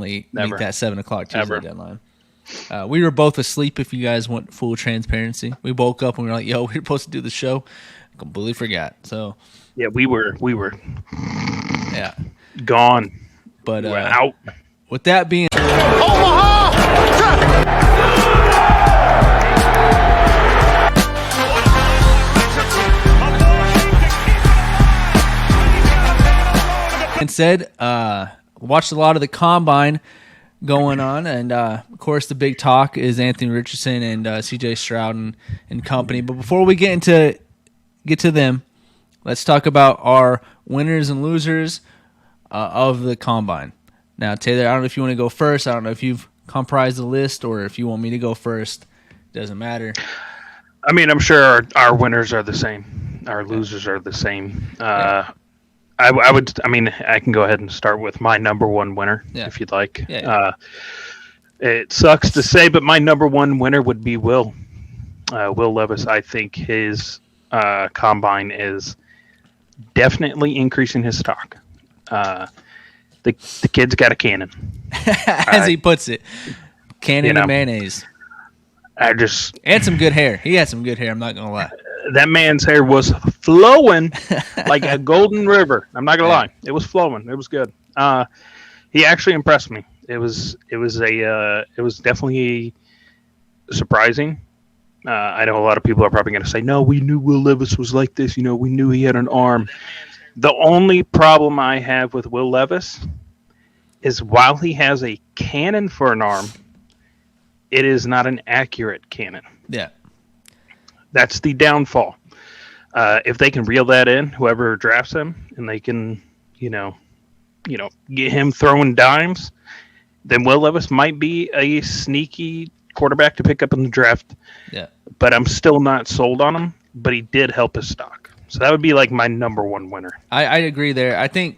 definitely Never. meet that 7 o'clock Tuesday Ever. deadline. We were both asleep, if you guys want full transparency. We woke up and we were like, yo, we were supposed to do the show. Completely forgot. So Yeah, we were yeah. gone. But We were out. with that being said, watched a lot of the combine going on, and of course the big talk is Anthony Richardson and CJ Stroud and company. But before we get to them, let's talk about our winners and losers of the combine. Now, Taylor, I don't know if you want to go first. I don't know if you've comprised the list or if you want me to go first. Doesn't matter. I mean, I'm sure our winners are the same. Our losers are the same. I would. I mean, I can go ahead and start with my number one winner, if you'd like. Yeah. It sucks to say, but my number one winner would be Will Levis. I think his combine is definitely increasing his stock. The kid's got a cannon, as he puts it, cannon and mayonnaise. And some good hair. He had some good hair. I'm not gonna lie. That man's hair was flowing like a golden river. I'm not gonna lie, it was flowing. It was good. He actually impressed me. It was definitely surprising. I know a lot of people are probably gonna say, "No, we knew Will Levis was like this. You know, we knew he had an arm." The only problem I have with Will Levis is while he has a cannon for an arm, it is not an accurate cannon. Yeah. That's the downfall. If they can reel that in, whoever drafts him, and they can, get him throwing dimes, then Will Levis might be a sneaky quarterback to pick up in the draft. Yeah. But I'm still not sold on him, but he did help his stock. So that would be like my number one winner. I agree there. I think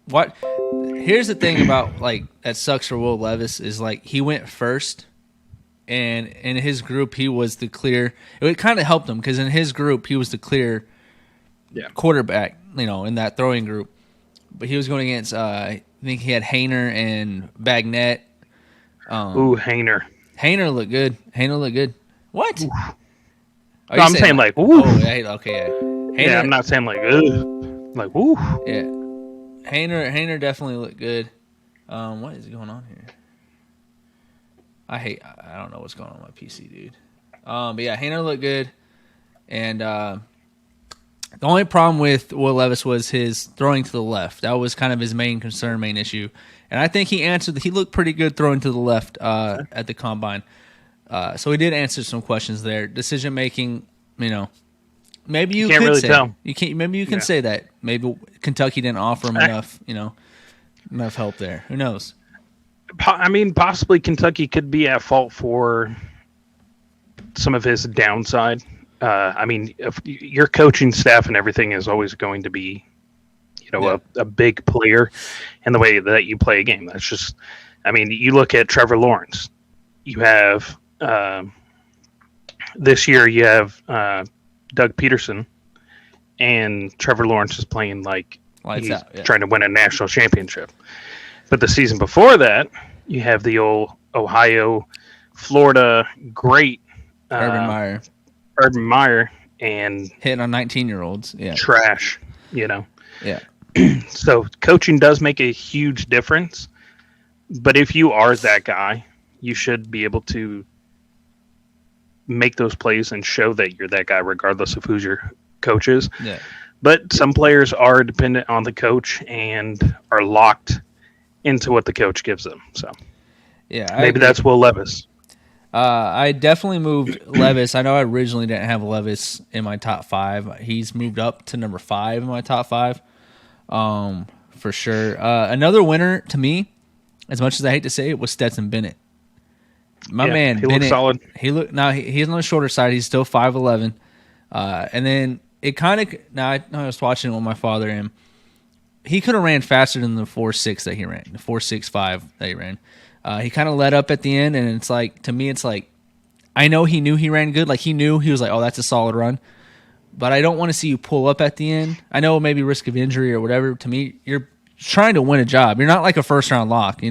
here's the thing about that sucks for Will Levis is he went first, and in his group he was the clear. It kind of helped him because in his group he was the clear quarterback, in that throwing group. But he was going against I think he had Hainer and Bagnett. Hainer. Hainer looked good. What? No, I'm saying ooh. Oh, yeah, okay, yeah. Hainer, I'm not saying ugh. Ooh. Yeah. Hainer definitely looked good. What is going on here? I don't know what's going on with my PC, dude. But yeah, Hainer looked good. And the only problem with Will Levis was his throwing to the left. That was kind of his main concern, main issue. And I think he looked pretty good throwing to the left at the combine. So he did answer some questions there. Decision making, maybe you can't could really say tell. you can't. Maybe you can say that. Maybe Kentucky didn't offer him enough, enough help there. Who knows? I mean, possibly Kentucky could be at fault for some of his downside. I mean, if your coaching staff and everything is always going to be, a big player in the way that you play a game. That's just, I mean, you look at Trevor Lawrence. You have this year. You have Doug Peterson, and Trevor Lawrence is playing like he's trying to win a national championship. But the season before that, you have the old Ohio, Florida great Urban Meyer, and hitting on 19-year-olds. Yeah, trash. Yeah. So coaching does make a huge difference. But if you are that guy, you should be able to make those plays and show that you're that guy, regardless of who's your coach is. Yeah. But some players are dependent on the coach and are locked into what the coach gives them. So maybe that's Will Levis. I definitely moved Levis. I know I originally didn't have Levis in my top 5. He's moved up to number 5 in my top 5, for sure. Another winner to me, as much as I hate to say it, was Stetson Bennett. My man, he Bennett, looks solid. He's on the shorter side. He's still 5'11", and then it kind of. Now I was watching it with my father, and he could have ran faster than the 4.6 that he ran, the 4.65 that he ran. He kind of let up at the end, and it's to me, it's I know he knew he ran good. He knew he was oh, that's a solid run. But I don't want to see you pull up at the end. I know maybe risk of injury or whatever. To me, you're trying to win a job. You're not like a first-round lock,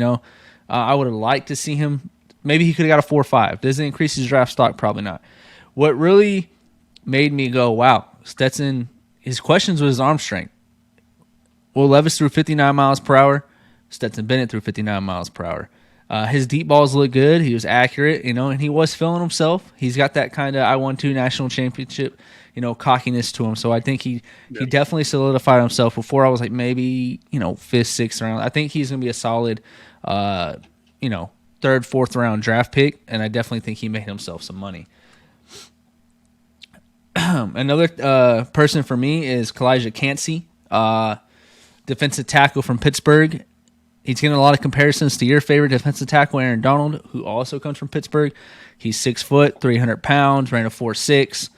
I would have liked to see him. Maybe he could have got a 4.5. Does it increase his draft stock? Probably not. What really made me go, wow, Stetson, his questions was his arm strength. Will Levis threw 59 miles per hour. Stetson Bennett threw 59 miles per hour. His deep balls look good. He was accurate, and he was feeling himself. He's got that kind of I won 2 national championship, cockiness to him. So I think he definitely solidified himself. Before I was like maybe, 5th, 6th round. I think he's going to be a solid, 3rd, 4th round draft pick, and I definitely think he made himself some money. Another person for me is Kalijah Cansey, defensive tackle from Pittsburgh. He's getting a lot of comparisons to your favorite defensive tackle, Aaron Donald, who also comes from Pittsburgh. He's 6 foot, 300 pounds, ran a 4.6,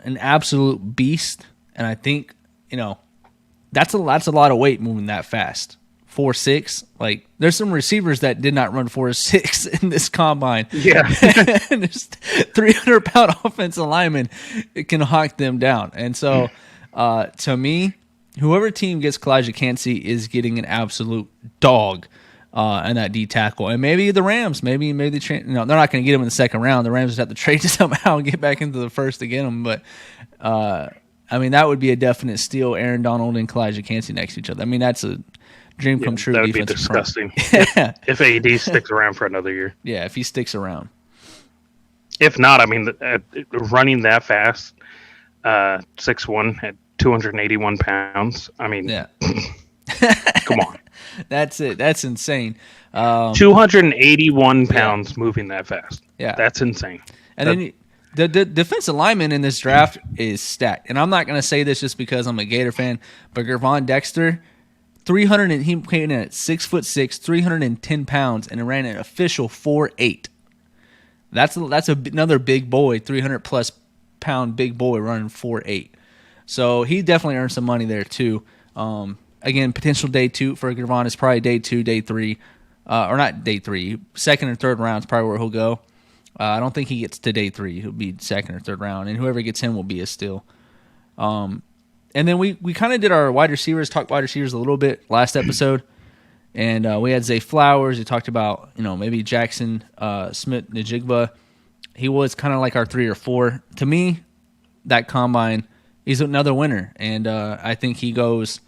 an absolute beast. And I think, that's a lot of weight moving that fast. 4.6, like there's some receivers that did not run 4.6 in this combine. Yeah, and this 300-pound offensive lineman, it can hawk them down. And so, to me, whoever team gets Kalijah Cansey is getting an absolute dog in that D tackle. And maybe the Rams, maybe they're not going to get him in the second round. The Rams just have to trade somehow and get back into the first to get him. But that would be a definite steal. Aaron Donald and Kalijah Cansey next to each other. I mean, that's a dream come true. That would be disgusting. If AD sticks around for another year. Yeah, if he sticks around. If not, running that fast, 6'1" at 281 pounds. Yeah. Come on. That's it. That's insane. 281 pounds moving that fast. Yeah. That's insane. And then the defensive lineman in this draft is stacked. And I'm not going to say this just because I'm a Gator fan, but Gervon Dexter, he came in at 6'6", 310 pounds, and ran an official 4.8. That's another big boy, 300-plus pound big boy running 4.8. So he definitely earned some money there too. Again, potential day 2 for Gervon is probably day 2, day 3, or not day 3. Second or third round is probably where he'll go. I don't think he gets to day 3. He'll be second or third round, and whoever gets him will be a steal. And then we kind of did our wide receivers, talked wide receivers a little bit last episode, and we had Zay Flowers. We talked about maybe Jackson Smith-Njigba. He was kind of like our 3 or 4. To me, that combine, he's another winner, and I think he goes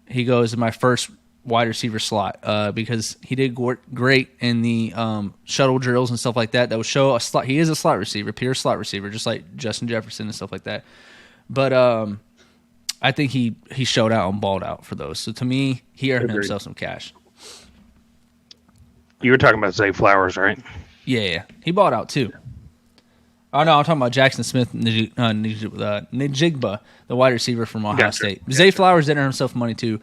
in my first wide receiver slot because he did great in the shuttle drills and stuff like that. That would show a slot. He is a slot receiver, pure slot receiver, just like Justin Jefferson and stuff like that. But I think he showed out and balled out for those. So to me, he earned himself some cash. You were talking about Zay Flowers, right? Yeah. He balled out too. Oh, no, I'm talking about Jackson Smith-Njigba, the wide receiver from Ohio State. Gotcha. Zay Flowers did earn himself money too.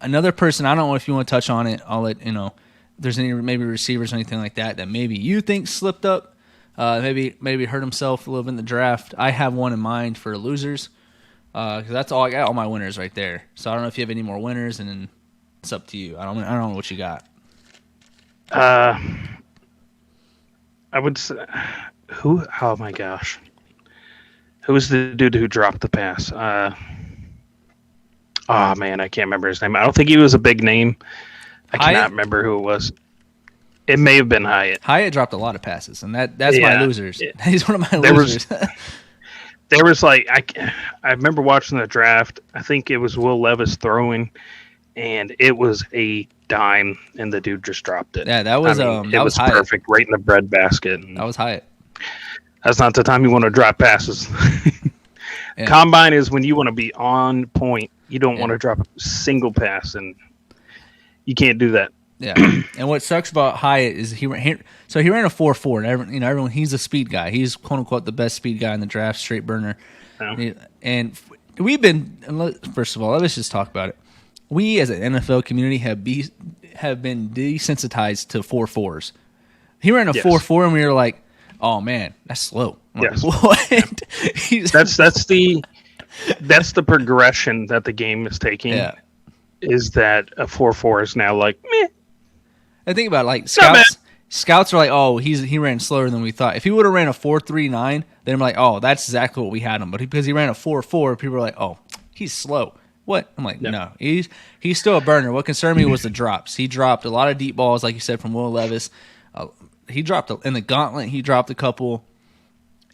Another person, I don't know if you want to touch on it. I'll let if there's any maybe receivers or anything like that maybe you think slipped up, maybe hurt himself a little bit in the draft. I have one in mind for losers because that's all I got. All my winners right there. So I don't know if you have any more winners, and then it's up to you. I don't know what you got. I would say, who? Oh my gosh, who was the dude who dropped the pass? Oh man, I can't remember his name. I don't think he was a big name. I cannot remember who it was. It may have been Hyatt. Hyatt dropped a lot of passes, and that's my losers. He's one of my losers. There was like I remember watching the draft. I think it was Will Levis throwing, and it was a dime, and the dude just dropped it. Yeah, that was it was perfect, right in the breadbasket. That was Hyatt. That's not the time you want to drop passes. Yeah. Combine is when you want to be on point. You don't want to drop a single pass, and you can't do that. Yeah, and what sucks about Hyatt is he ran a 4.4, and everyone he's a speed guy. He's quote unquote the best speed guy in the draft, straight burner. Yeah. And we've been first of all, let's just talk about it. We as an NFL community have been desensitized to 4.4s. He ran a 4.4, and we were like, "Oh man, that's slow." Yes. Like, what? That's the progression that the game is taking. Yeah. Is that a 4.4 is now like meh. I think about it, like scouts are like, oh, he ran slower than we thought. If he would have ran a 4.39, then I'm like, oh, that's exactly what we had him. But because he ran a 4.4, people are like, oh, he's slow. What? I'm like, no. He's still a burner. What concerned me was the drops. He dropped a lot of deep balls, like you said, from Will Levis. He dropped in the gauntlet. He dropped a couple.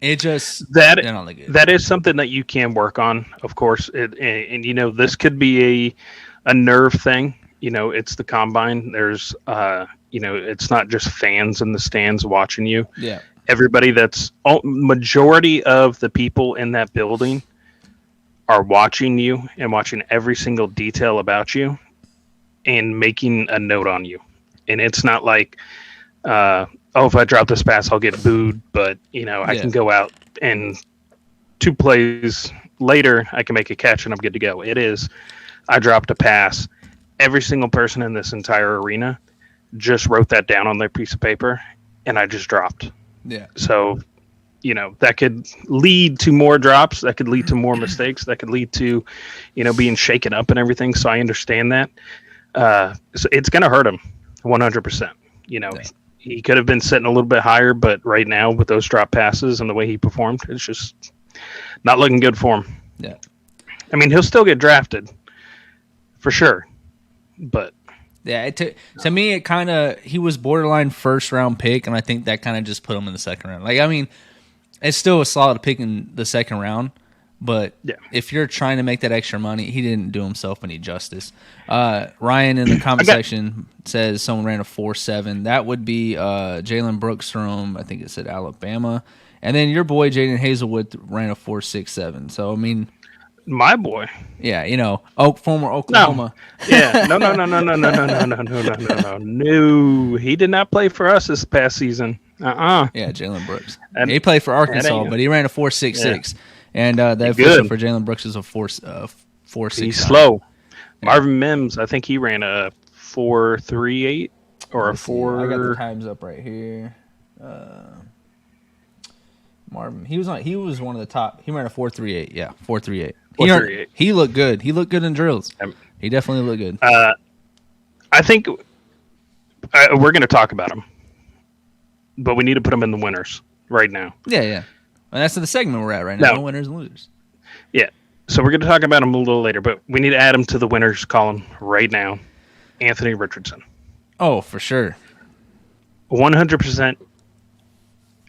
It just that is something that you can work on, of course. And you know, this could be a nerve thing. You know, it's the combine. There's you know, it's not just fans in the stands watching you. Yeah. Everybody majority of the people in that building are watching you and watching every single detail about you and making a note on you. And it's not like, if I drop this pass, I'll get booed, but you know, I can go out and 2 plays later, I can make a catch and I'm good to go. It is, I dropped a pass. Every single person in this entire arena just wrote that down on their piece of paper and I just dropped. Yeah. So, you know, that could lead to more drops. That could lead to more mistakes. That could lead to, you know, being shaken up and everything. So I understand that. So it's going to hurt him 100%. You know, he could have been sitting a little bit higher, but right now with those drop passes and the way he performed, it's just not looking good for him. Yeah. I mean, he'll still get drafted for sure, but yeah, to me, it kind of, he was borderline first round pick, and I think that kind of just put him in the second round. Like, I mean, it's still a solid pick in the second round, but if you're trying to make that extra money, he didn't do himself any justice. Ryan in the comment section says someone ran a 4.7. That would be Jalen Brooks from, I think it said Alabama. And then your boy Jaden Hazelwood ran a 4.67. So, I mean, my boy. Yeah, you know, former Oklahoma. No. Yeah, no. No, he did not play for us this past season. Yeah, Jalen Brooks. He played for Arkansas, but he ran a 4.66. Yeah. And the official for Jalen Brooks is a 4.6. He's slow. Yeah. Marvin Mims, I think he ran a 4.38 or a 4. I got the times up right here. Marvin, he was one of the top. He ran a 4.38. Yeah, 4.38. He looked good. He looked good in drills. He definitely looked good. I think we're going to talk about him, but we need to put him in the winners right now. Yeah. And that's the segment we're at right now. No winners and losers. Yeah. So we're going to talk about him a little later, but we need to add him to the winners column right now. Anthony Richardson. Oh, for sure. 100%.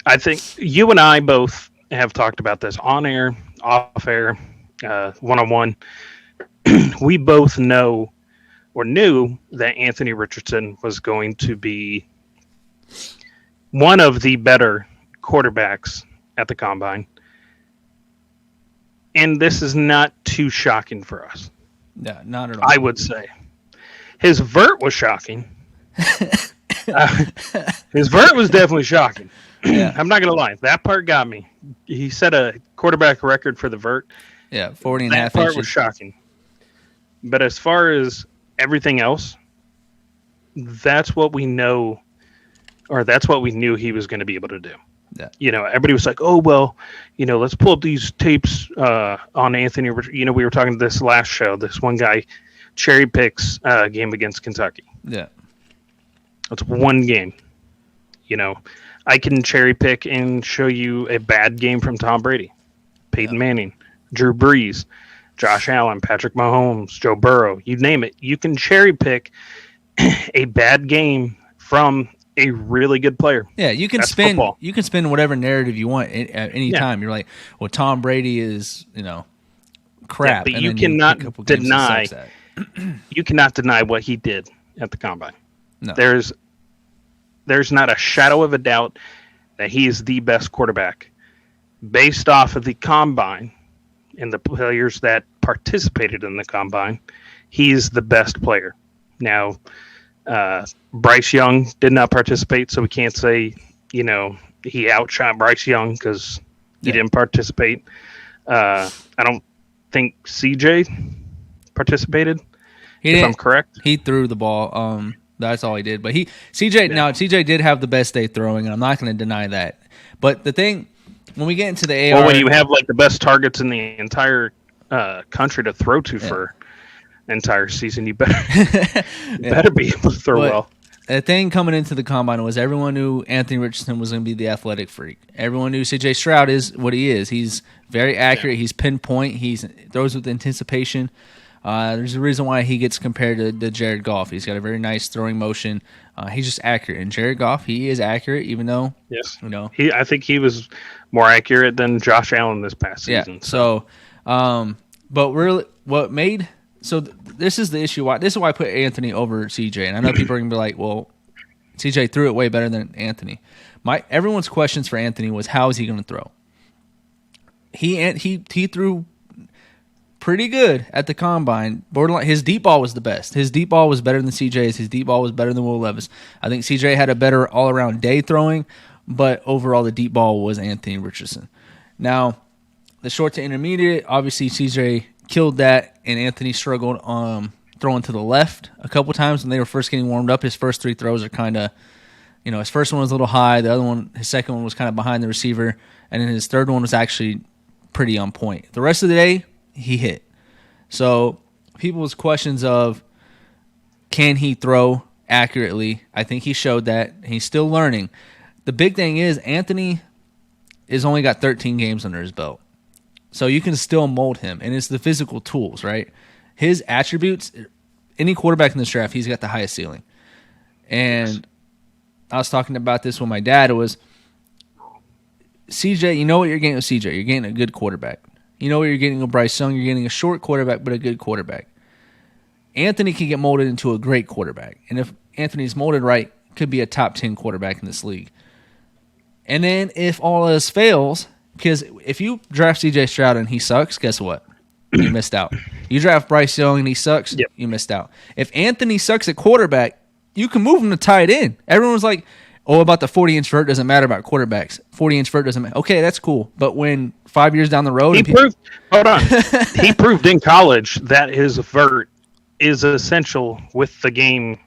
I think you and I both have talked about this on air, off air, one-on-one. We both knew that Anthony Richardson was going to be one of the better quarterbacks at the combine. And this is not too shocking for us. No, not at all. I would say. His vert was shocking. His vert was definitely shocking. Yeah. I'm not going to lie. That part got me. He set a quarterback record for the vert. Yeah, 40 and a half inches. That part was shocking. But as far as everything else, that's what we know, or that's what we knew he was going to be able to do. Yeah. You know, everybody was like, oh, well, you know, let's pull up these tapes on Anthony. You know, we were talking to this last show. This one guy cherry picks a game against Kentucky. Yeah. It's one game. You know, I can cherry pick and show you a bad game from Tom Brady, Peyton Manning, Drew Brees, Josh Allen, Patrick Mahomes, Joe Burrow, you name it. You can cherry pick a bad game from a really good player. Yeah, you can spin whatever narrative you want at any time. You're like, well, Tom Brady is, you know, crap. Yeah, but you cannot deny you cannot deny what he did at the combine. No. There's not a shadow of a doubt that he is the best quarterback based off of the combine and the players that participated in the combine. He's the best player. Now, Bryce Young did not participate, so we can't say, you know, he outshot Bryce Young because he didn't participate. I don't think CJ participated. If I'm correct, he threw the ball. That's all he did. But CJ did have the best day throwing, and I'm not going to deny that. But the thing, when we get into the AR, well, when you have like the best targets in the entire country to throw to for an entire season, you better better be able to throw well. The thing coming into the combine was everyone knew Anthony Richardson was going to be the athletic freak. Everyone knew CJ Stroud is what he is. He's very accurate. He's pinpoint. He throws with anticipation. There's a reason why he gets compared to Jared Goff. He's got a very nice throwing motion. He's just accurate. And Jared Goff, he is accurate, even though I think he was more accurate than Josh Allen this past season. Yeah. But really, this is the issue. This is why I put Anthony over CJ. And I know people are gonna be like, well, CJ threw it way better than Anthony. Everyone's questions for Anthony was, how is he going to throw? He threw pretty good at the combine. Borderline, his deep ball was the best. His deep ball was better than CJ's. His deep ball was better than Will Levis. I think CJ had a better all-around day throwing, but overall the deep ball was Anthony Richardson. Now, the short to intermediate, obviously CJ killed that, and Anthony struggled throwing to the left a couple times when they were first getting warmed up. His first three throws are kind of, his first one was a little high. The other one, his second one was kind of behind the receiver, and then his third one was actually pretty on point. The rest of the day, he hit. So people's questions of, can he throw accurately? I think he showed that. He's still learning. The big thing is Anthony has only got 13 games under his belt. So you can still mold him, and it's the physical tools, right? His attributes, any quarterback in this draft, he's got the highest ceiling. And I was talking about this with my dad. It was, CJ, you know what you're getting with CJ. You're getting a good quarterback. You know what you're getting with Bryce Young. You're getting a short quarterback, but a good quarterback. Anthony can get molded into a great quarterback. And if Anthony's molded right, could be a top 10 quarterback in this league. And then if all else fails, because if you draft CJ Stroud and he sucks, guess what? You missed out. You draft Bryce Young and he sucks, You missed out. If Anthony sucks at quarterback, you can move him to tight end. Everyone's like, about the 40-inch vert doesn't matter about quarterbacks. 40-inch vert doesn't matter. Okay, that's cool. But when 5 years down the road... He proved in college that his vert is essential with the game,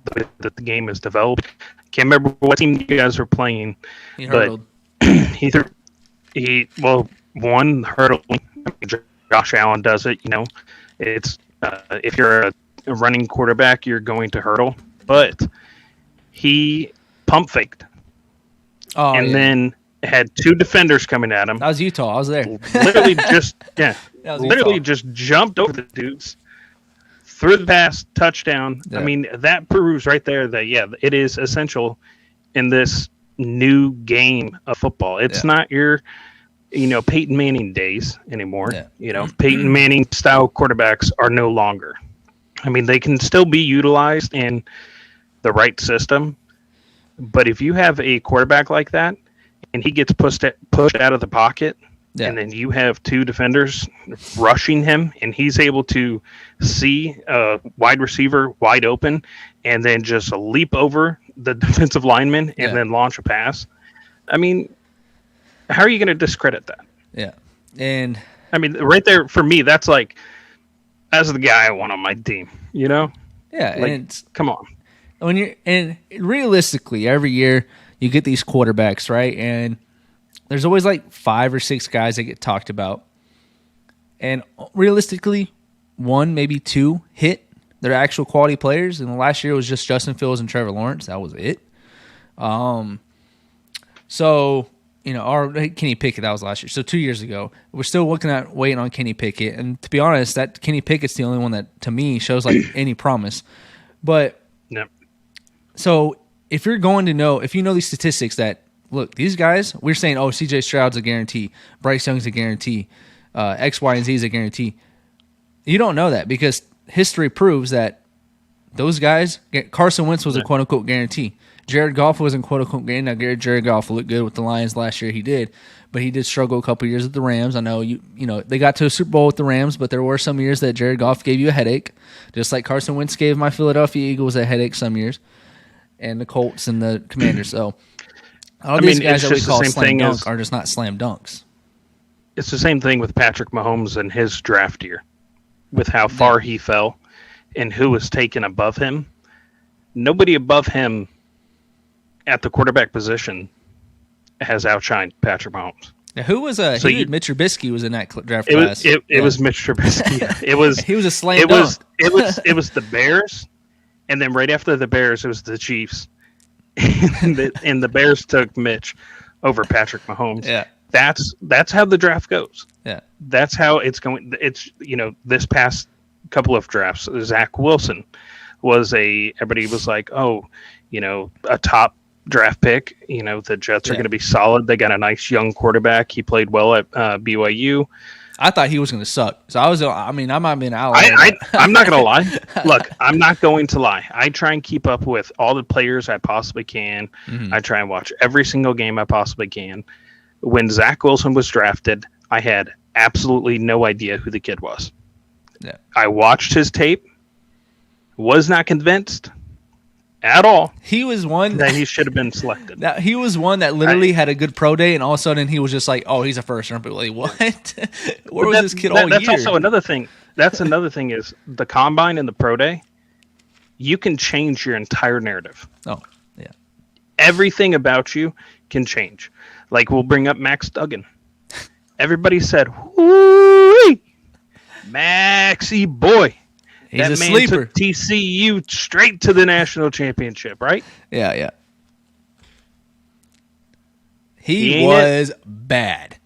that the game is developed. Can't remember what team you guys were playing. He hurdled. One, hurdling. Josh Allen does it, It's if you're a running quarterback, you're going to hurdle. But he pump faked. Then had two defenders coming at him. That was Utah. I was there. Literally just jumped over the dudes, threw the pass, touchdown. Yeah. I mean, that proves right there that, it is essential in this new game of football. It's not your, Peyton Manning days anymore. Yeah. Peyton Manning style quarterbacks are no longer. I mean, they can still be utilized in the right system, but if you have a quarterback like that and he gets pushed out of the pocket, and then you have two defenders rushing him and he's able to see a wide receiver wide open and then just leap over the defensive lineman and then launch a pass. I mean, how are you going to discredit that? Yeah. And I mean, right there for me, that's like, that's the guy I want on my team, Yeah. And come on. And realistically, every year you get these quarterbacks, right? And there's always like 5 or 6 guys that get talked about. And realistically, 1, maybe 2 hit. They're actual quality players. And the last year was just Justin Fields and Trevor Lawrence. That was it. Or Kenny Pickett, that was last year. So 2 years ago. We're still waiting on Kenny Pickett. And to be honest, that Kenny Pickett's the only one that, to me, shows like any promise. But so if you're going to know, if you know these statistics that, look, these guys, we're saying, CJ Stroud's a guarantee, Bryce Young's a guarantee, X, Y, and Z is a guarantee. You don't know that because history proves that those guys, Carson Wentz was a quote-unquote guarantee. Jared Goff wasn't quote-unquote guarantee. Now, Jared Goff looked good with the Lions last year. He did. But he did struggle a couple years with the Rams. I know they got to a Super Bowl with the Rams, but there were some years that Jared Goff gave you a headache, just like Carson Wentz gave my Philadelphia Eagles a headache some years, and the Colts and the Commanders. So these guys that we call slam dunk are just not slam dunks. It's the same thing with Patrick Mahomes and his draft year, with how far he fell and who was taken above him. Nobody above him at the quarterback position has outshined Patrick Mahomes. Now, who was Mitch Trubisky was in that draft class. It was Mitch Trubisky. Yeah. It was he was a slam dunk. It was the Bears, and then right after the Bears, it was the Chiefs, and the Bears took Mitch over Patrick Mahomes. Yeah, that's how the draft goes. Yeah, that's how it's going. It's this past couple of drafts. Zach Wilson was everybody was like, oh, a top draft pick. The Jets are going to be solid. They got a nice young quarterback. He played well at BYU. I thought he was going to suck. So I might have been outlier. I'm not going to lie. Look, I'm not going to lie. I try and keep up with all the players I possibly can. Mm-hmm. I try and watch every single game I possibly can. When Zach Wilson was drafted, I had absolutely no idea who the kid was. Yeah. I watched his tape, was not convinced at all. He was one that he should have been selected. He was one that literally had a good pro day, and all of a sudden he was just like, "Oh, he's a first round." But like, what? Where was this kid all year? That's also another thing. That's another thing is the combine and the pro day. You can change your entire narrative. Oh, yeah. Everything about you can change. Like we'll bring up Max Duggan. Everybody said, "Woo, Maxie boy." He's that a man sleeper. Took TCU straight to the national championship, right? Yeah. He was bad.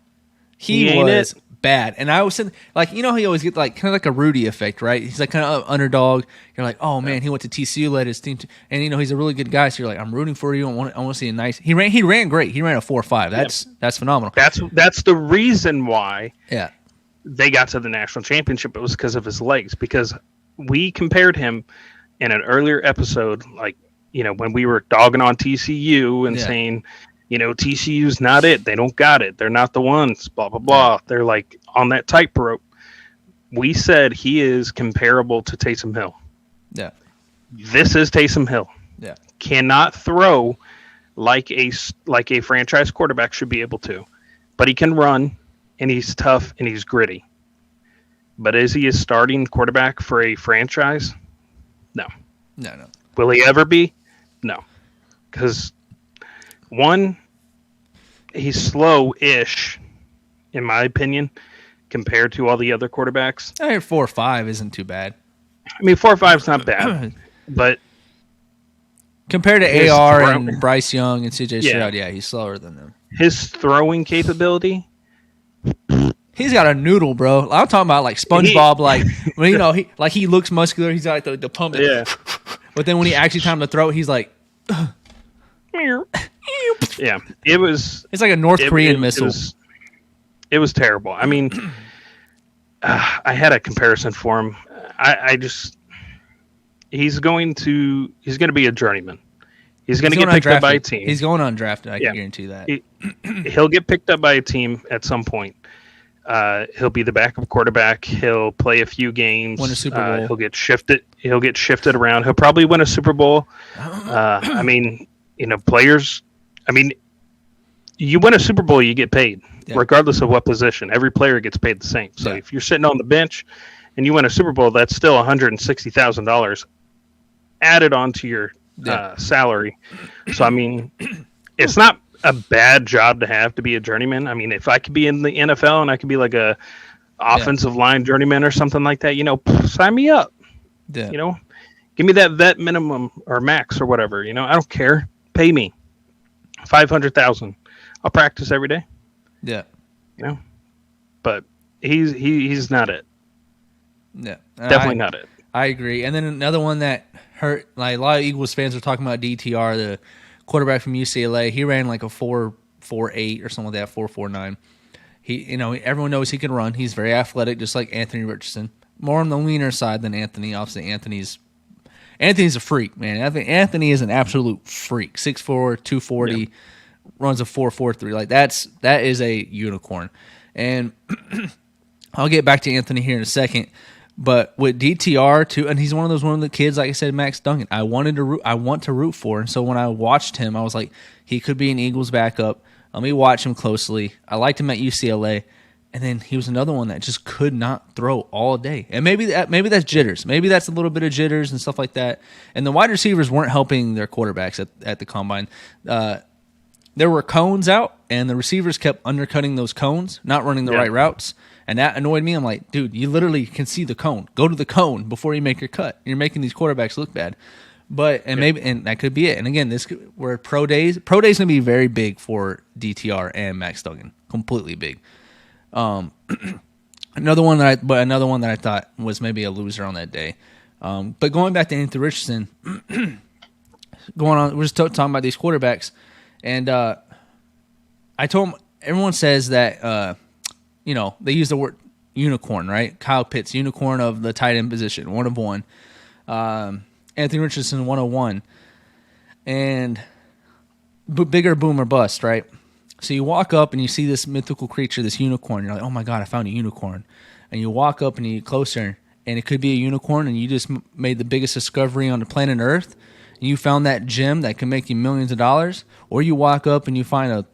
He was bad. And I was saying, like, he always get like kind of like a Rudy effect, right? He's like kind of underdog. You're like, oh man, he went to TCU, led his team, and he's a really good guy. So you're like, I'm rooting for you. I want to see a nice. He ran great. He ran a 4.5. That's phenomenal. That's the reason why. Yeah. They got to the national championship. It was because of his legs. Because we compared him in an earlier episode, like, when we were dogging on TCU and saying, TCU's not it. They don't got it. They're not the ones, blah, blah, blah. They're like on that tightrope. We said he is comparable to Taysom Hill. Yeah. This is Taysom Hill. Yeah. Cannot throw like a franchise quarterback should be able to. But he can run, and he's tough, and he's gritty. But is he a starting quarterback for a franchise? No. No. Will he ever be? No. Because, one, he's slow-ish, in my opinion, compared to all the other quarterbacks. I hear 4.5 isn't too bad. I mean, 4.5 is not bad, but compared to AR and Bryce Young and CJ Stroud, he's slower than them. His throwing capability... He's got a noodle, bro. I'm talking about like SpongeBob, he looks muscular. He's got like the pump. Yeah. But then when he actually time to throw, he's like, yeah. It's like a North Korean missile. It was terrible. I mean, I had a comparison for him. He's going to be a journeyman. He's going to get picked up by a team. He's going undrafted. I can guarantee that. He'll get picked up by a team at some point. He'll be the backup quarterback. He'll play a few games. Win a Super Bowl. He'll get shifted around. He'll probably win a Super Bowl. I mean, players. I mean, you win a Super Bowl, you get paid, regardless of what position. Every player gets paid the same. So if you're sitting on the bench and you win a Super Bowl, that's still $160,000 added onto your salary. So I mean, it's not a bad job to have to be a journeyman. I mean, if I could be in the NFL and I could be like a offensive line journeyman or something like that, sign me up. Yeah. Give me that vet minimum or max or whatever. I don't care. Pay me $500,000. I'll practice every day. Yeah. But he's not it. Yeah. Definitely not it. I agree. And then another one that hurt, like a lot of Eagles fans are talking about DTR, the quarterback from UCLA. He ran like a 4.48 or something like that, 4.49. He, everyone knows he can run. He's very athletic, just like Anthony Richardson. More on the leaner side than Anthony. Obviously, Anthony's a freak, man. Anthony is an absolute freak. 6'4", 240, runs a 4.43. Like that is a unicorn. And I'll get back to Anthony here in a second. But with DTR too, and he's one of the kids, like I said, Max Duggan, I want to root for. And so when I watched him, I was like, he could be an Eagles backup. Let me watch him closely. I liked him at UCLA, and then he was another one that just could not throw all day. And maybe that's jitters. Maybe that's a little bit of jitters and stuff like that. And the wide receivers weren't helping their quarterbacks at the combine. There were cones out, and the receivers kept undercutting those cones, not running the right routes. And that annoyed me. I'm like, dude, you literally can see the cone. Go to the cone before you make your cut. You're making these quarterbacks look bad. Maybe that could be it. And again, we're pro days. Pro days gonna be very big for DTR and Max Duggan. Completely big. Another one that I thought was maybe a loser on that day. But going back to Anthony Richardson, we're just talking about these quarterbacks, and I told him, everyone says that they use the word unicorn, right? Kyle Pitts, unicorn of the tight end position, one of one. Anthony Richardson, 101, and bigger boom or bust, right? So you walk up and you see this mythical creature, this unicorn. You're like, oh my God, I found a unicorn. And you walk up and you get closer, and it could be a unicorn, and you just made the biggest discovery on the planet Earth. And you found that gem that can make you millions of dollars. Or you walk up and you find a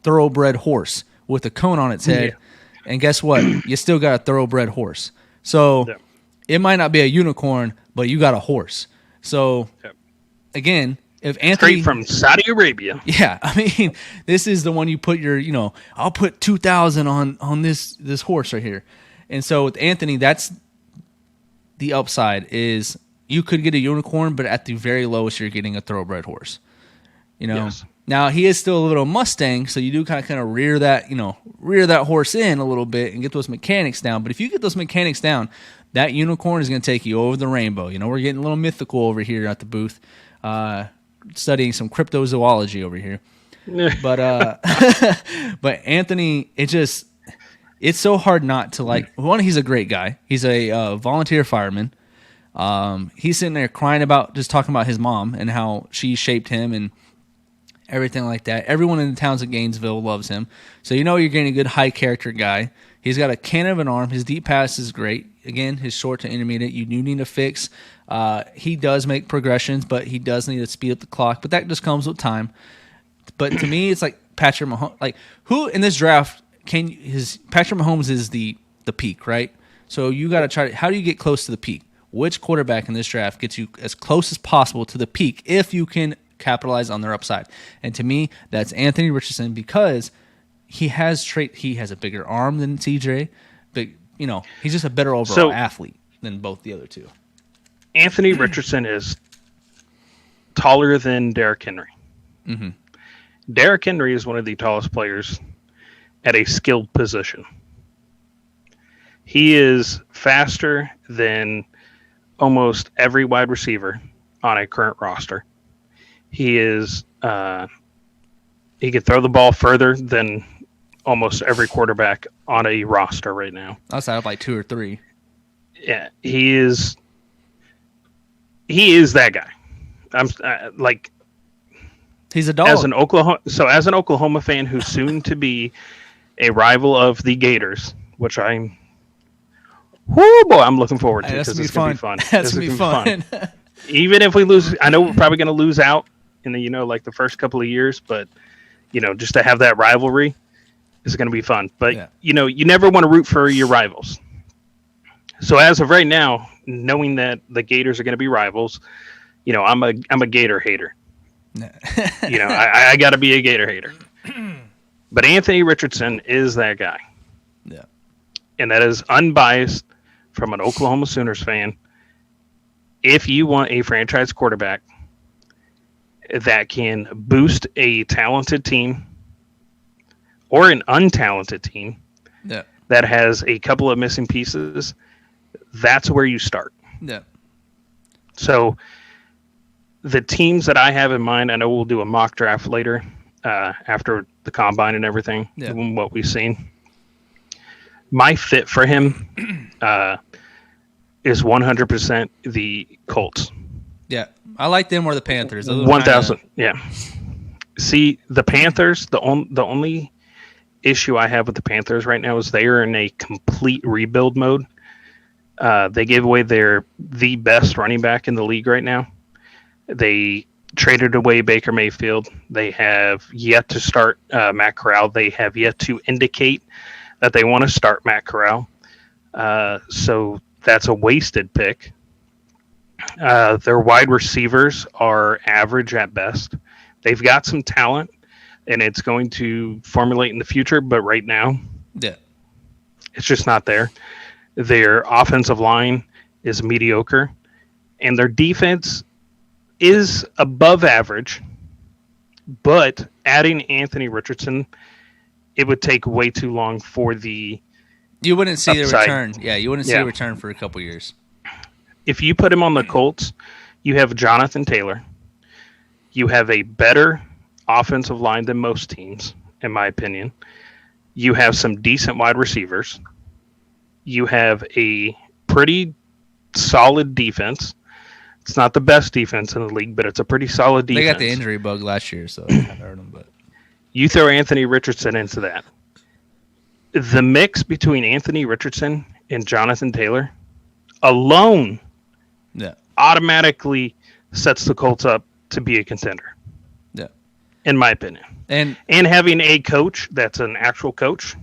thoroughbred horse with a cone on its head. Yeah. And guess what? You still got a thoroughbred horse. So it might not be a unicorn, but you got a horse. So again, if Anthony straight from Saudi Arabia, yeah, I mean, this is the one you put your, I'll put 2,000 on this horse right here. And so with Anthony, that's the upside, is you could get a unicorn, but at the very lowest, you're getting a thoroughbred horse. Yes. Now he is still a little Mustang, so you do kind of rear that horse in a little bit and get those mechanics down. But if you get those mechanics down, that unicorn is going to take you over the rainbow. We're getting a little mythical over here at the booth, studying some cryptozoology over here. But but Anthony, it's so hard not to like. One, he's a great guy. He's a volunteer fireman. He's sitting there crying about, just talking about his mom and how she shaped him and everything like that. Everyone in the towns of Gainesville loves him. So you're getting a good high character guy. He's got a cannon of an arm. His deep pass is great. Again, his short to intermediate, you do need to fix. He does make progressions, but he does need to speed up the clock. But that just comes with time. But to me, it's like Patrick Mahomes. Like, who in this draft Patrick Mahomes is the peak, right? So you got to try how do you get close to the peak? Which quarterback in this draft gets you as close as possible to the peak if you can capitalize on their upside? And to me, that's Anthony Richardson, because he has a bigger arm than TJ, but he's just a better overall athlete than both the other two. Anthony Richardson is taller than Derrick Henry. Mm-hmm. Derrick Henry is one of the tallest players at a skilled position. He is faster than almost every wide receiver on a current roster. He is he could throw the ball further than almost every quarterback on a roster right now. Outside of like 2 or 3. Yeah, he is that guy. I'm he's a dog. As an Oklahoma fan who's soon to be a rival of the Gators, which I'm looking forward to, because it's going to be fun. That's going to be fun. Even if we lose, I know we're probably going to lose out in the the first couple of years, but just to have that rivalry is going to be fun. But you never want to root for your rivals. So as of right now, knowing that the Gators are going to be rivals, I'm a Gator hater. I got to be a Gator hater. But Anthony Richardson is that guy. Yeah. And that is unbiased from an Oklahoma Sooners fan. If you want a franchise quarterback that can boost a talented team or an untalented team that has a couple of missing pieces, that's where you start. Yeah. So the teams that I have in mind, I know we'll do a mock draft later after the combine and everything, what we've seen. My fit for him is 100% the Colts. Yeah, I like them or the Panthers. 1,000. Yeah. See, the Panthers, the only issue I have with the Panthers right now is they are in a complete rebuild mode. They gave away the best running back in the league right now. They traded away Baker Mayfield. They have yet to start Matt Corral. They have yet to indicate that they want to start Matt Corral. So that's a wasted pick. Their wide receivers are average at best. They've got some talent, and it's going to formulate in the future, but right now, it's just not there. Their offensive line is mediocre, and their defense is above average, but adding Anthony Richardson, it would take way too long for the You wouldn't see the upside. return. Yeah, you wouldn't see a return for a couple years. If you put him on the Colts, you have Jonathan Taylor. You have a better offensive line than most teams, in my opinion. You have some decent wide receivers. You have a pretty solid defense. It's not the best defense in the league, but it's a pretty solid defense. They got the injury bug last year, so it kind of hurt them. But you throw Anthony Richardson into that. The mix between Anthony Richardson and Jonathan Taylor alone automatically sets the Colts up to be a contender. Yeah. In my opinion. And having a coach that's an actual coach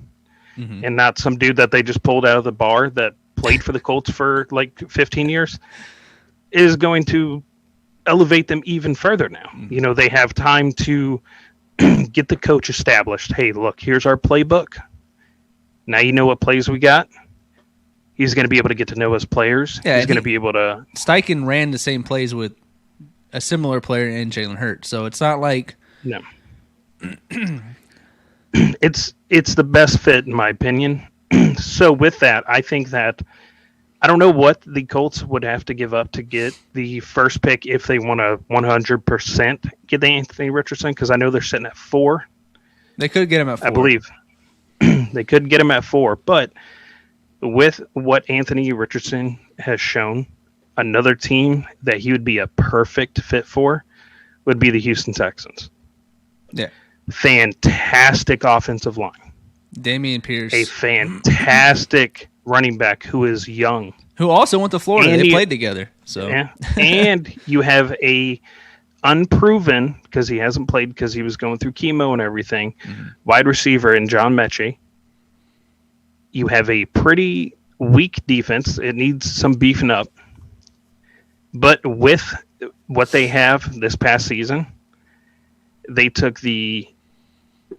and not some dude that they just pulled out of the bar that played for the Colts for like 15 years is going to elevate them even further now. You know, they have time to get the coach established. Hey, look, here's our playbook. Now you know what plays we got. He's going to be able to get to know his players. Yeah, he's going to be able to... Steichen ran the same plays with a similar player in Jalen Hurts, so it's not like... No. It's the best fit, in my opinion. So with that, I think that... I don't know what the Colts would have to give up to get the first pick if they want to 100% get the Anthony Richardson, because I know they're sitting at 4. They could get him at 4. I believe. They could get him at 4, but with what Anthony Richardson has shown, another team that he would be a perfect fit for would be the Houston Texans. Yeah. Fantastic offensive line. Dameon Pierce. A fantastic running back who is young. Who also went to Florida. They played together. So yeah. And you have a unproven, because he hasn't played because he was going through chemo and everything, wide receiver in John Mechie. You have a pretty weak defense. It needs some beefing up. But with what they have this past season, they took the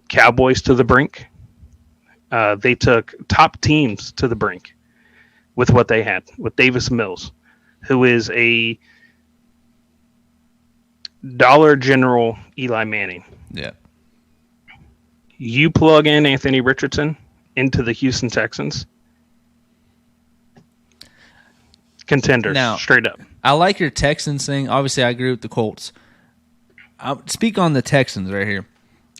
Cowboys to the brink. They took top teams to the brink with what they had, with Davis Mills, who is a Dollar General Eli Manning. Yeah. You plug in Anthony Richardson into the Houston Texans, contenders, now, straight up. I like your Texans thing. Obviously, I agree with the Colts. I'll speak on the Texans right here.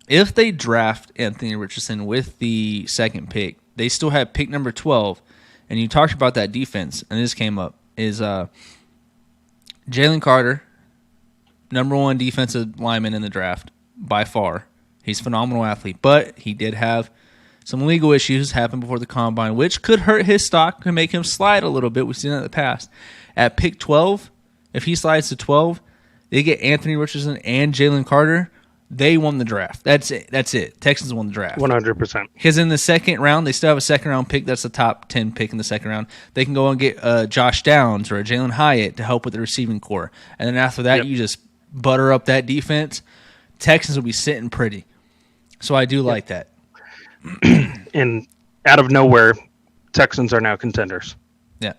If they draft Anthony Richardson with the second pick, they still have pick number 12. And you talked about that defense, and this came up, is Jalen Carter, number 1 defensive lineman in the draft, by far. He's a phenomenal athlete, but he did have some legal issues happen before the combine, which could hurt his stock, could make him slide a little bit. We've seen that in the past. At pick 12, if he slides to 12, they get Anthony Richardson and Jalen Carter. They won the draft. That's it. Texans won the draft. 100%. Because in the second round, they still have a second-round pick. That's the top 10 pick in the second round. They can go and get Josh Downs or a Jalen Hyatt to help with the receiving core. And then after that, you just butter up that defense. Texans will be sitting pretty. So I do like that. And out of nowhere, Texans are now contenders. Yeah.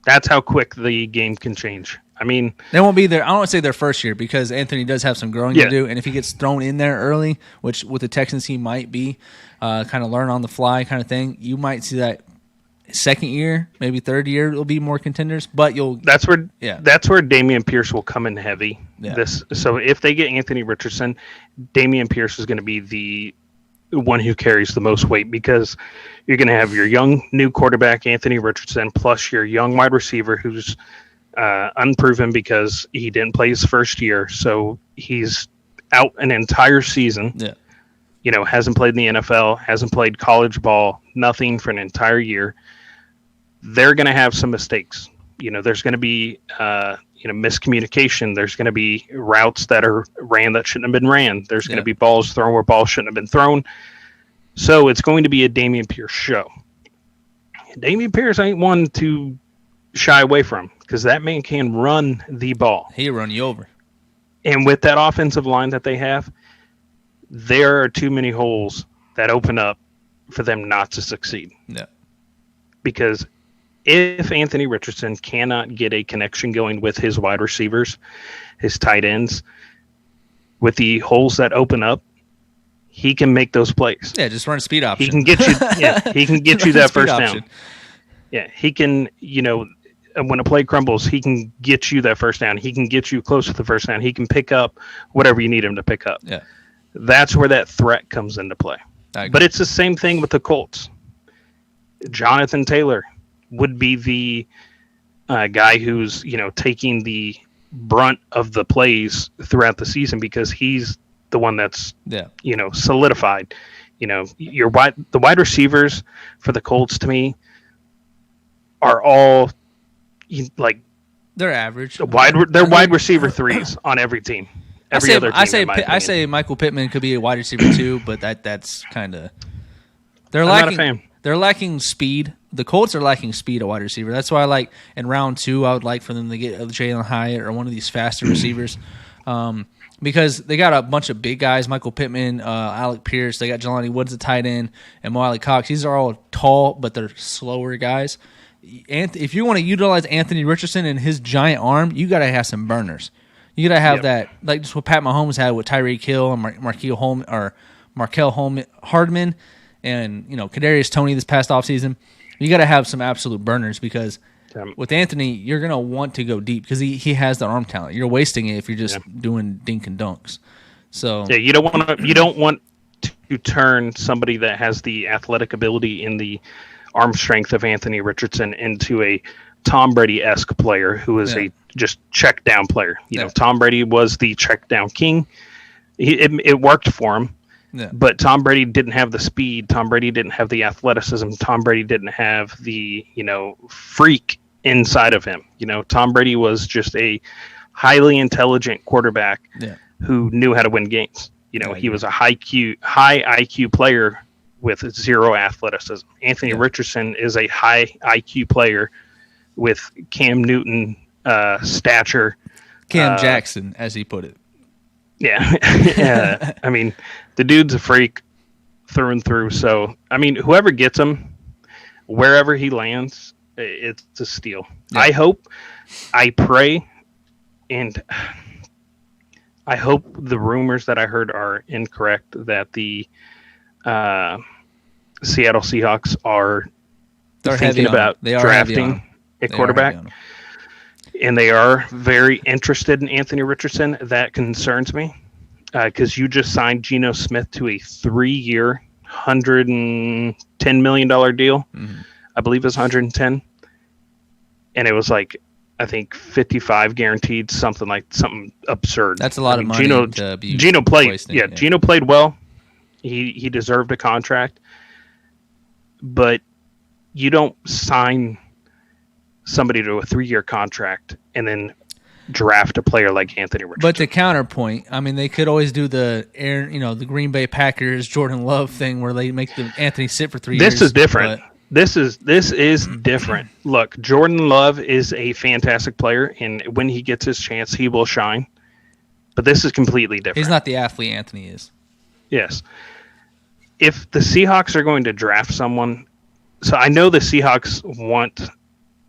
That's how quick the game can change. I mean, they won't be there. I don't want to say their first year because Anthony does have some growing to do. And if he gets thrown in there early, which with the Texans he might be, kind of learn on the fly kind of thing, you might see that second year, maybe third year, it'll be more contenders. But that's where Dameon Pierce will come in heavy. Yeah. So if they get Anthony Richardson, Dameon Pierce is going to be the one who carries the most weight because you're going to have your young new quarterback Anthony Richardson plus your young wide receiver who's unproven because he didn't play his first year, so he's out an entire season. Yeah, you know, hasn't played in the NFL, hasn't played college ball, nothing for an entire year. They're going to have some mistakes. You know, there's going to be miscommunication. There's going to be routes that are ran that shouldn't have been ran. There's going to be balls thrown where balls shouldn't have been thrown. So it's going to be a Dameon Pierce show. Dameon Pierce ain't one to shy away from because that man can run the ball. He'll run you over. And with that offensive line that they have, there are too many holes that open up for them not to succeed. Yeah. Because if Anthony Richardson cannot get a connection going with his wide receivers, his tight ends, with the holes that open up, he can make those plays. Yeah, just run a speed option. He can get you. Yeah, he can get you that first option. down. Yeah, he can. When a play crumbles, he can get you that first down. He can get you close to the first down. He can pick up whatever you need him to pick up. Yeah, that's where that threat comes into play. But it's the same thing with the Colts. Jonathan Taylor would be the guy who's taking the brunt of the plays throughout the season because he's the one that's solidified. The wide receivers for the Colts to me are all like they're average. They're wide receiver threes on every team. I say Michael Pittman could be a wide receiver too, but that's kind of they're lacking. They're lacking speed. The Colts are lacking speed at wide receiver. That's why I like in round 2, I would like for them to get Jalen Hyatt or one of these faster receivers. Because they got a bunch of big guys, Michael Pittman, Alec Pierce. They got Jelani Woods, the tight end, and Wiley Cox. These are all tall, but they're slower guys. If you want to utilize Anthony Richardson and his giant arm, you got to have some burners. You got to have that, like just what Pat Mahomes had with Tyreek Hill and Markel Hardman, and Kadarius Toney this past offseason. You got to have some absolute burners because with Anthony, you're gonna want to go deep because he has the arm talent. You're wasting it if you're just doing dink and dunks. So you don't want to turn somebody that has the athletic ability and the arm strength of Anthony Richardson into a Tom Brady-esque player who is a just check down player. Tom Brady was the check down king. It worked for him. Yeah. But Tom Brady didn't have the speed. Tom Brady didn't have the athleticism. Tom Brady didn't have the, freak inside of him. Tom Brady was just a highly intelligent quarterback who knew how to win games. He was a high IQ player with zero athleticism. Anthony Richardson is a high IQ player with Cam Newton stature. Cam Jackson, as he put it. Yeah. I mean, the dude's a freak through and through. So, I mean, whoever gets him, wherever he lands, it's a steal. Yeah. I pray, and I hope the rumors that I heard are incorrect, that the Seattle Seahawks are thinking about drafting a quarterback. And they are very interested in Anthony Richardson. That concerns me because you just signed Geno Smith to a 3-year, $110 million deal. Mm-hmm. I believe it's 110. And it was like, I think 55 guaranteed, something absurd. That's a lot of money. Geno played. Geno played well. He deserved a contract. But you don't sign somebody to a 3-year contract and then draft a player like Anthony Richardson. But to counterpoint, I mean, they could always do the Green Bay Packers Jordan Love thing where they make the Anthony sit for 3 years. This is different. This is different. Look, Jordan Love is a fantastic player, and when he gets his chance, he will shine. But this is completely different. He's not the athlete Anthony is. Yes. If the Seahawks are going to draft someone, so I know the Seahawks want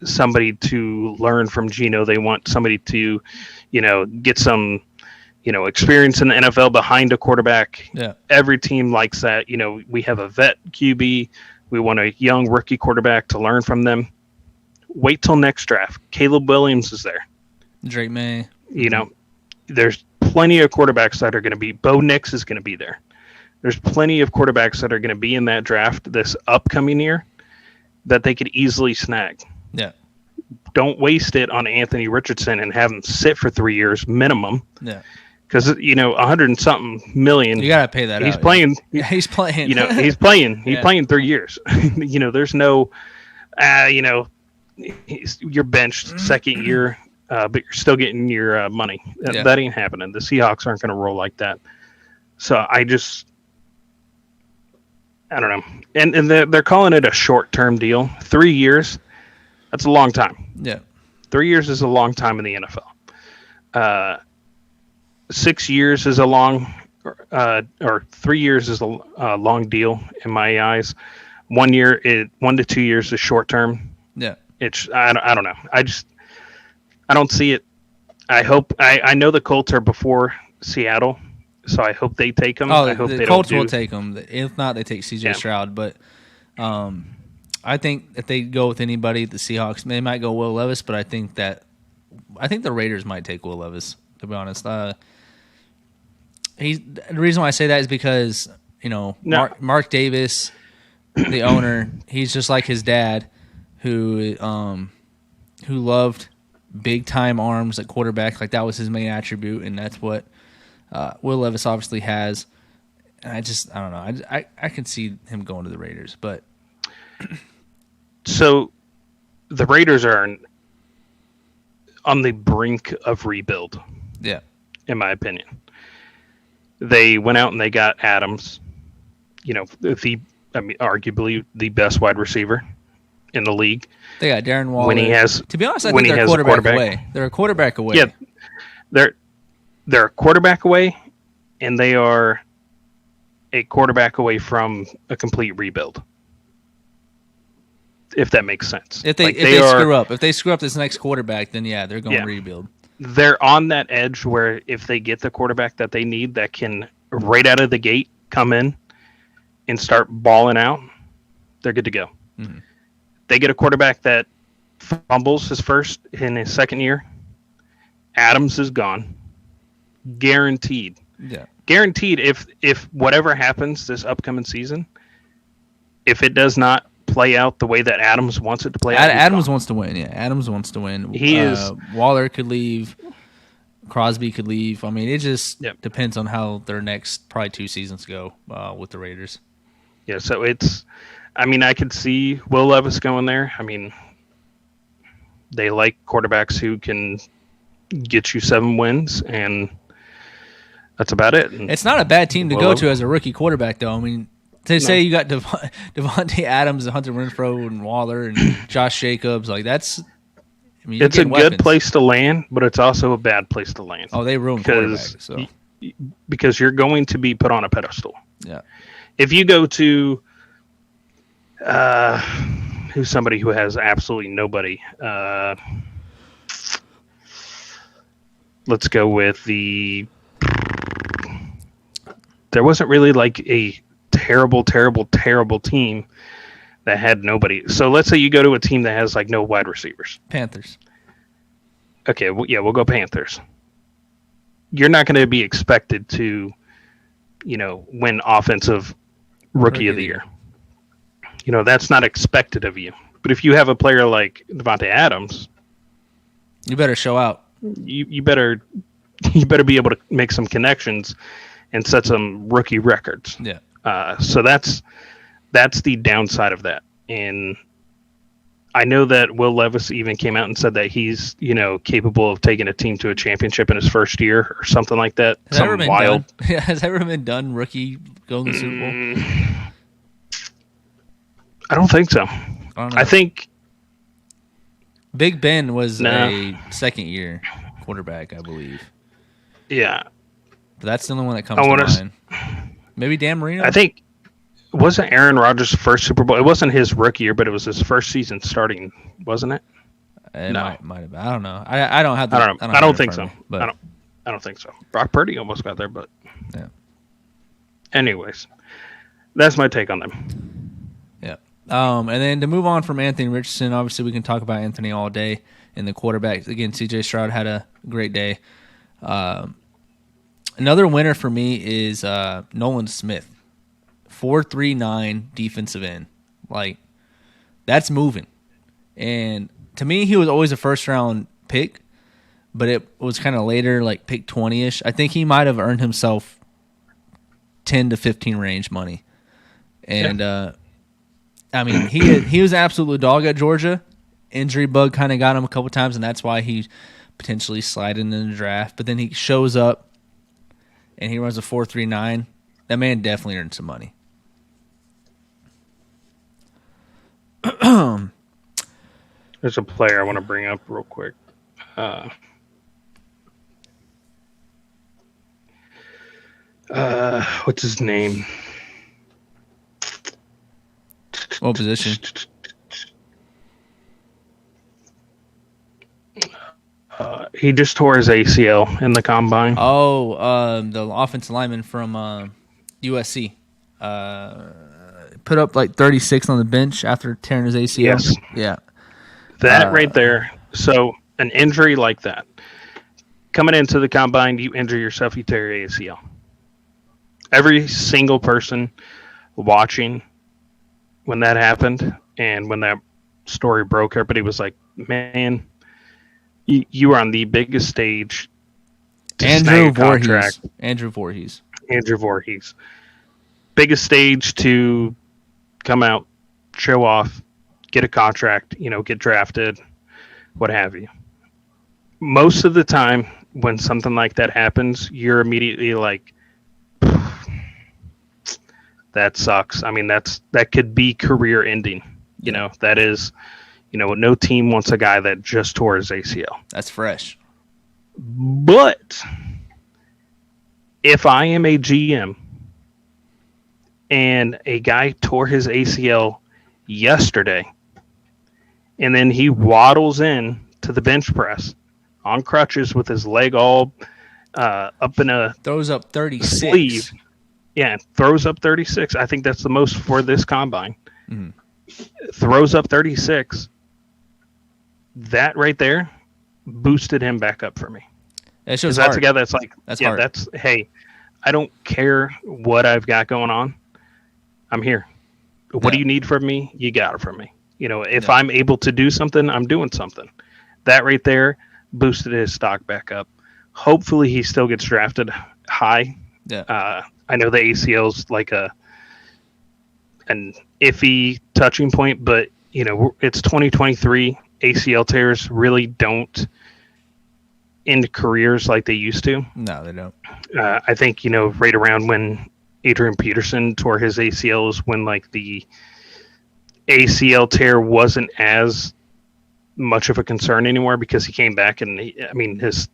somebody to learn from Geno. They want somebody to, get some, experience in the NFL behind a quarterback. Yeah. Every team likes that. We have a vet QB. We want a young rookie quarterback to learn from them. Wait till next draft. Caleb Williams is there. Drake May. There's plenty of quarterbacks that are going to be. Bo Nix is going to be there. There's plenty of quarterbacks that are going to be in that draft this upcoming year that they could easily snag. Yeah. Don't waste it on Anthony Richardson and have him sit for 3 years minimum. Yeah. Because 100 and something million. You gotta pay that. He's playing. Yeah, he's playing. He's playing. He's playing 3 years. There's no. You're benched second year, but you're still getting your money. That ain't happening. The Seahawks aren't going to roll like that. So I don't know. And they're calling it a short-term deal. 3 years. That's a long time. Yeah. 3 years is a long time in the NFL. 6 years is a long, or 3 years is a long deal in my eyes. 1 year, 1 to 2 years is short term. Yeah. I don't know. I don't see it. I know the Colts are before Seattle, so I hope they take him. Oh, I hope the they Colts don't will take him. If not, they take C.J. Stroud. But I think if they go with anybody, the Seahawks, they might go Will Levis. But I think the Raiders might take Will Levis. To be honest, the reason why I say that is because Mark Davis, the owner, he's just like his dad, who loved big time arms at quarterback. Like that was his main attribute, and that's what Will Levis obviously has. And I don't know. I can see him going to the Raiders, but so the Raiders are on the brink of rebuild. Yeah, in my opinion, they went out and they got Adams. Arguably the best wide receiver in the league. They got Darren Waller. To be honest, I think they're a quarterback away. They're a quarterback away. Yeah, they're a quarterback away, and they are a quarterback away from a complete rebuild. If that makes sense. If they screw up this next quarterback, then yeah, they're going to rebuild. They're on that edge where if they get the quarterback that they need, that can right out of the gate come in and start balling out, they're good to go. Mm-hmm. They get a quarterback that fumbles his first in his second year. Adams is gone. Guaranteed. Yeah. Guaranteed if whatever happens this upcoming season, if it does not play out the way that Adams wants it to play out. Adams wants to win, yeah. Adams wants to win. Waller could leave. Crosby could leave. I mean, it just depends on how their next probably 2 seasons go with the Raiders. Yeah, so I could see Will Levis going there. I mean, they like quarterbacks who can get you 7 wins, and that's about it. And it's not a bad team to go to as a rookie quarterback, though. I mean, say you got Devontae Adams, Hunter Renfrow, and Waller, and Josh Jacobs, like that's. I mean, it's a good place to land, but it's also a bad place to land. Oh, they ruin quarterbacks. Because you're going to be put on a pedestal. Yeah. If you go to who's somebody who has absolutely nobody, let's go with there wasn't really like a terrible team that had nobody. So let's say you go to a team that has like no wide receivers. Panthers. Okay, we'll go Panthers. You're not going to be expected to, win offensive rookie of the year. That's not expected of you. But if you have a player like Devontae Adams, you better show out. You better be able to make some connections and set some rookie records. Yeah. So that's the downside of that. And I know that Will Levis even came out and said that he's, capable of taking a team to a championship in his first year or something like that. Has that ever been done, rookie going to the Super Bowl? I don't think so. I think Big Ben was a second-year quarterback, I believe. Yeah. But that's the only one that comes to mind. Maybe Dan Marino? I think wasn't Aaron Rodgers' first Super Bowl? It wasn't his rookie year, but it was his first season starting, wasn't it? It might have been. I don't know. I don't have. I don't think so. Me, but I don't think so. Brock Purdy almost got there, but yeah. Anyways, that's my take on them. Yeah. And then to move on from Anthony Richardson, obviously we can talk about Anthony all day and the quarterbacks. Again, C.J. Stroud had a great day. Another winner for me is Nolan Smith. 4.39 defensive end. Like, that's moving. And to me, he was always a first-round pick, but it was kind of later, like pick 20-ish. I think he might have earned himself 10 to 15 range money. And, I mean, he was an absolute dog at Georgia. Injury bug kind of got him a couple times, and that's why he potentially slided in the draft. But then he shows up, and he runs a 4.39. That man definitely earned some money. There's a player I want to bring up real quick. What's his name? What position? He just tore his ACL in the combine. Oh, the offensive lineman from USC. Put up like 36 on the bench after tearing his ACL. Yes. Yeah. That right there. So an injury like that, coming into the combine, you injure yourself, you tear your ACL. Every single person watching when that happened and when that story broke, everybody was like, man, you were on the biggest stage to snag a contract. Andrew Voorhees. Biggest stage to come out, show off, get a contract, get drafted, what have you. Most of the time when something like that happens, you're immediately like, that sucks. I mean, that could be career ending. That is, no team wants a guy that just tore his ACL. That's fresh. But if I am a GM and a guy tore his ACL yesterday, and then he waddles in to the bench press on crutches with his leg all up in a throws up 36 sleeve. Yeah, throws up 36. I think that's the most for this combine. Mm-hmm. Throws up 36. That right there boosted him back up for me. It's just that's a guy that's like, hard. That's, hey, I don't care what I've got going on. I'm here. What do you need from me? You got it from me. If I'm able to do something, I'm doing something. That right there boosted his stock back up. Hopefully he still gets drafted high. Yeah. I know the ACL's like an iffy touching point, but it's 2023. ACL tears really don't end careers like they used to. No, they don't. I think right around when Adrian Peterson tore his ACL is when like the ACL tear wasn't as much of a concern anymore because he came back and his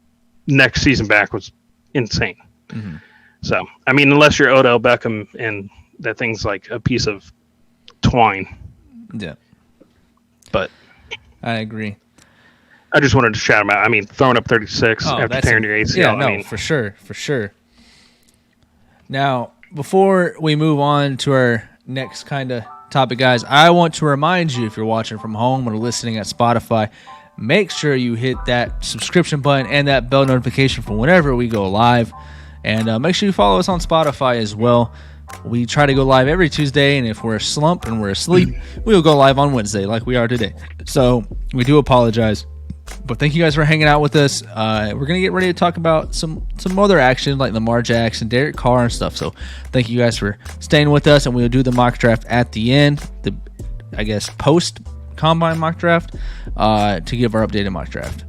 next season back was insane. Mm-hmm. So, unless you're Odell Beckham and that thing's like a piece of twine. Yeah. But I agree. I just wanted to shout him out. Throwing up 36 after tearing your ACL. Yeah, no, for sure. Now, before we move on to our next kind of topic, guys, I want to remind you, if you're watching from home or listening at Spotify, make sure you hit that subscription button and that bell notification for whenever we go live. And make sure you follow us on Spotify as well. We try to go live every Tuesday, and if we're slumped and we're asleep, we'll go live on Wednesday like we are today. So we do apologize. But thank you guys for hanging out with us. We're going to get ready to talk about some other action like Lamar Jackson, Derek Carr, and stuff. So thank you guys for staying with us, and we'll do the mock draft at the end, post-combine mock draft, to give our updated mock draft.